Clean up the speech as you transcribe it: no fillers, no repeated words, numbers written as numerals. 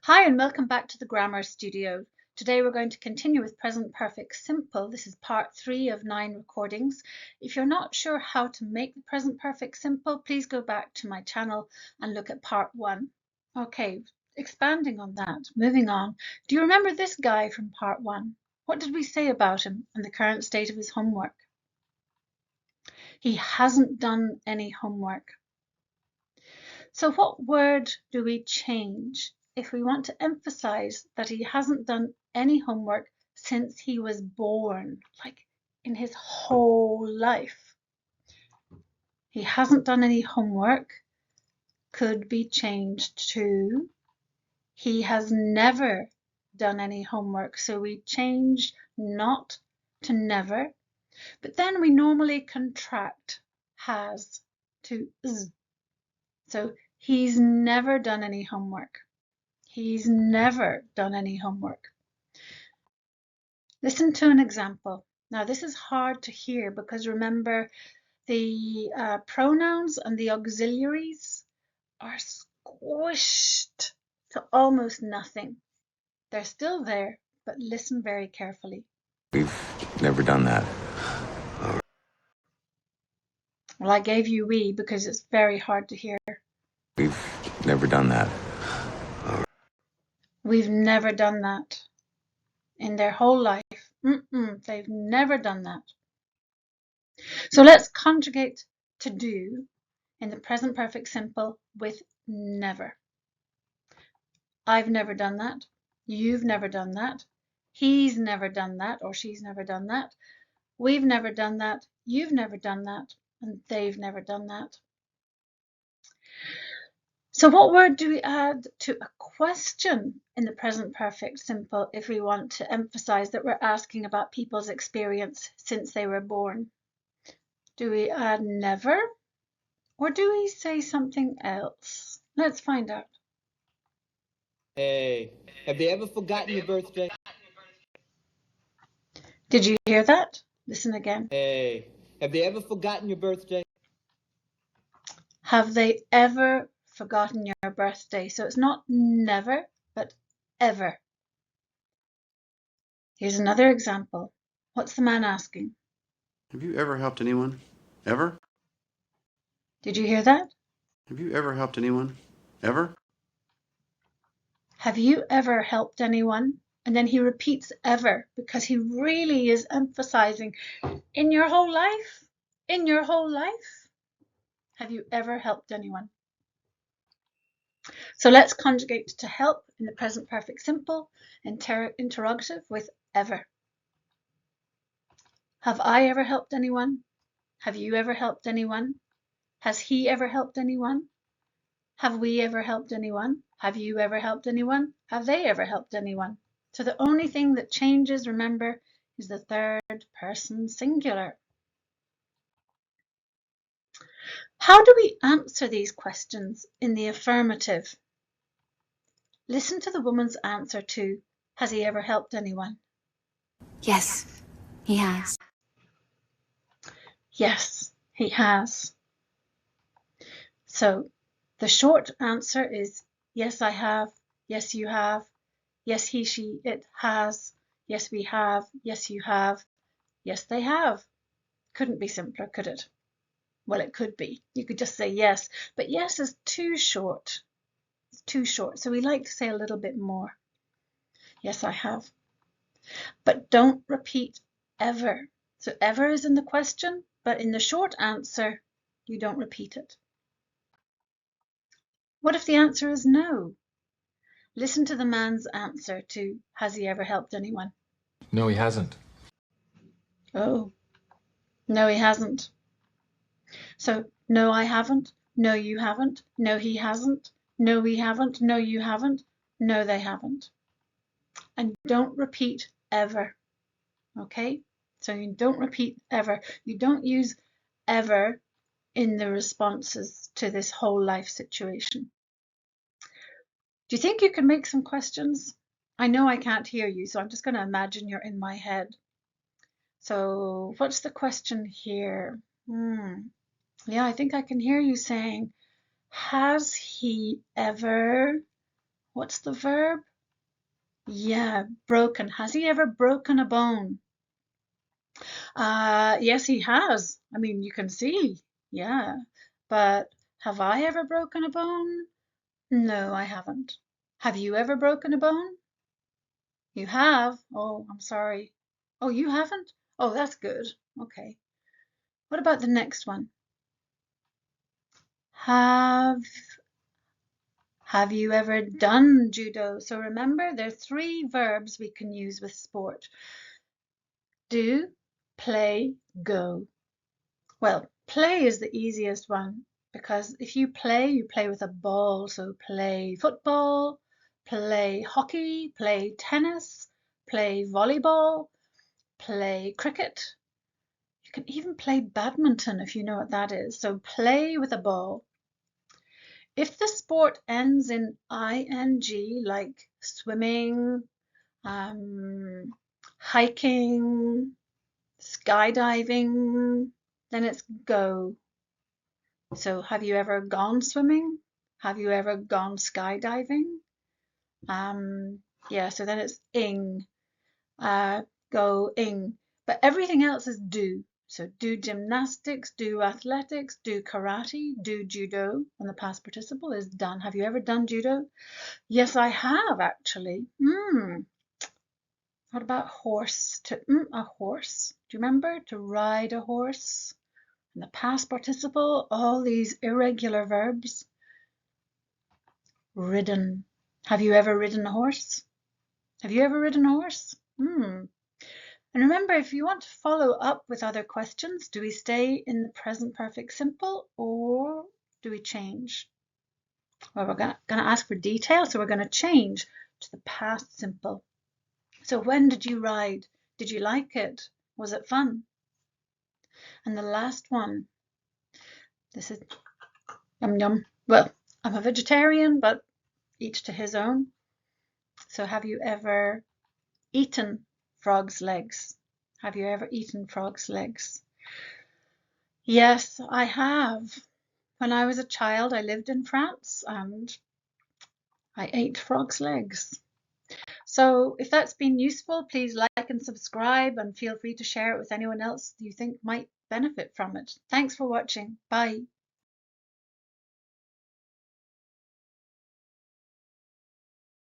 Hi and welcome back to the Grammar Studio. Today we're going to continue with present perfect simple. This is part 3 of 9 recordings. If you're not sure how to make the present perfect simple, please go back to my channel and look at part 1. Okay, expanding on that, moving on. Do you remember this guy from part 1? What did we say about him and the current state of his homework? He hasn't done any homework. So what word do we change if we want to emphasize that he hasn't done any homework since he was born, like in his whole life? He hasn't done any homework could be changed to he has never done any homework. So we change not to never, but then we normally contract has to z. So he's never done any homework. He's never done any homework. Listen to an example. Now this is hard to hear because remember the pronouns and the auxiliaries are squished to almost nothing. They're still there, but listen very carefully. We've never done that. Well, I gave you we because it's very hard to hear. We've never done that. We've never done that in their whole life. They've never done that. So let's conjugate to do in the present perfect simple with never. I've never done that. You've never done that. He's never done that, or she's never done that. We've never done that. You've never done that. And they've never done that. So what word do we add to a question in the present perfect simple if we want to emphasize that we're asking about people's experience since they were born? Do we add never, or do we say something else? Let's find out. Hey, have they ever forgotten your birthday? Did you hear that? Listen again. Hey, have they ever forgotten your birthday? Have they ever forgotten your birthday? So it's not never, but ever. Here's another example. What's the man asking? Have you ever helped anyone? Ever? Did you hear that? Have you ever helped anyone? Ever? Have you ever helped anyone? And then he repeats ever because he really is emphasizing in your whole life. In your whole life. Have you ever helped anyone? So let's conjugate to help in the present perfect simple interrogative with ever. Have I ever helped anyone? Have you ever helped anyone? Has he ever helped anyone? Have we ever helped anyone? Have you ever helped anyone? Have they ever helped anyone? So the only thing that changes, remember, is the third person singular. How do we answer these questions in the affirmative? Listen to the woman's answer to, has he ever helped anyone? Yes, he has. Yes, he has. So the short answer is yes, I have. Yes, you have. Yes, he, she, it has. Yes, we have. Yes, you have. Yes, they have. Couldn't be simpler, could it? Well, it could be. You could just say yes, but yes is too short. It's too short. So we like to say a little bit more. Yes, I have. But don't repeat ever. So ever is in the question, but in the short answer, you don't repeat it. What if the answer is no? Listen to the man's answer to, has he ever helped anyone? No, he hasn't. Oh, no, he hasn't. So, no, I haven't. No, you haven't. No, he hasn't. No, we haven't. No, you haven't. No, they haven't. And don't repeat ever. Okay? So you don't repeat ever. You don't use ever in the responses to this whole life situation. Do you think you can make some questions? I know I can't hear you, so I'm just going to imagine you're in my head. So what's the question here? Yeah, I think I can hear you saying, has he ever, What's the verb? Yeah, broken. Has he ever broken a bone? Yes, he has. I mean, you can see. Yeah. But have I ever broken a bone? No, I haven't. Have you ever broken a bone? You have? Oh, I'm sorry. Oh, you haven't? Oh, that's good. Okay. What about the next one? Have you ever done judo? So remember, there are 3 verbs we can use with sport. Do, play, go. Well, play is the easiest one because if you play with a ball. So play football, play hockey, play tennis, play volleyball, play cricket. You can even play badminton if you know what that is. So play with a ball. If the sport ends in ing, like swimming, hiking, skydiving, then it's go. So have you ever gone swimming? Have you ever gone skydiving? Yeah, so then it's ing, going. But everything else is do. So do gymnastics, do athletics, do karate, do judo. And the past participle is done. Have you ever done judo? Yes, I have actually. What about horse? A horse. Do you remember to ride a horse? And the past participle, all these irregular verbs. Ridden. Have you ever ridden a horse? Have you ever ridden a horse? And remember, if you want to follow up with other questions, do we stay in the present perfect simple or do we change? Well, we're going to ask for detail, so we're going to change to the past simple. So when did you ride? Did you like it? Was it fun? And the last one, this is yum yum. Well, I'm a vegetarian, but each to his own. So have you ever eaten frog's legs? Have you ever eaten frog's legs? Yes, I have. When I was a child, I lived in France and I ate frog's legs. So if that's been useful, please like and subscribe and feel free to share it with anyone else you think might benefit from it. Thanks for watching. Bye.